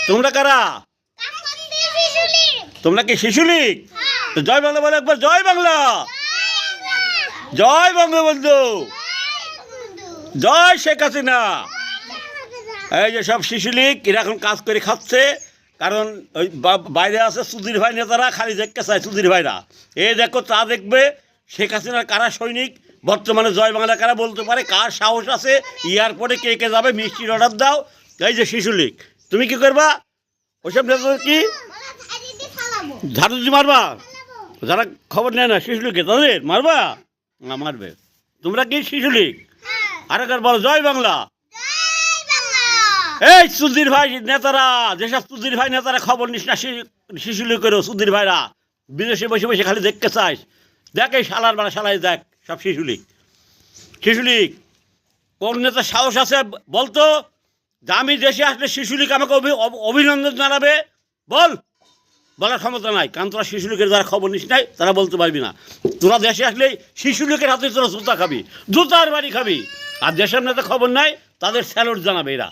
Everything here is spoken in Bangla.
তোমরা কারা? তোমরা কি শিশু লীগ? তো জয় বাংলা বলে একবার, জয় বাংলা, জয় বঙ্গবন্ধু, জয় শেখ হাসিনা। এই যে সব শিশু লীগ এরা এখন কাজ করে খাচ্ছে, কারণ ওই বাইরে আছে সুধীর ভাই নেতারা, খালি দেখতে চায় সুধীর ভাইরা। এই দেখো তা দেখবে শেখ হাসিনার কারা সৈনিক, বর্তমানে জয় বাংলা কারা বলতে পারে, কার সাহস আছে, এয়ারপোর্টে কে কে যাবে, মিষ্টির অর্ডার দাও। এই যে শিশু লীগ, তুমি কি করবা? ওইসব নেতা কি ঝাড়ু দিয়ে মারবা? যারা খবর নেয় না শিশু লীগকে তাদের মারবা না? মারবে। তোমরা কি শিশু লীগ? আর একবার বলো জয় বাংলা। এই সুধীর ভাই নেতারা, যেসব সুধীর ভাই নেতারা খবর নিস না শিশু লীগেরও, সুধীর ভাইরা বিদেশে বসে বসে খালি দেখতে চাস, দেখ এই শালার বেড়া শালাই দেখ সব শিশু লীগ। শিশু লীগ কোন নেতা সাহস আছে বলতো যে আমি দেশে আসলে শিশু লীগ আমাকে অভিনন্দন জানাবে? বল, বলার ক্ষমতা নাই, কারণ তোরা শিশু লীগের যারা খবর নিস নাই তারা বলতে পারবি না। তোরা দেশে আসলেই শিশু লীগের হাতে তোরা জুতা খাবি, জুতার বাড়ি খাবি। আর দেশের নেতা খবর নাই, তাদের স্যালুট জানাবে এরা।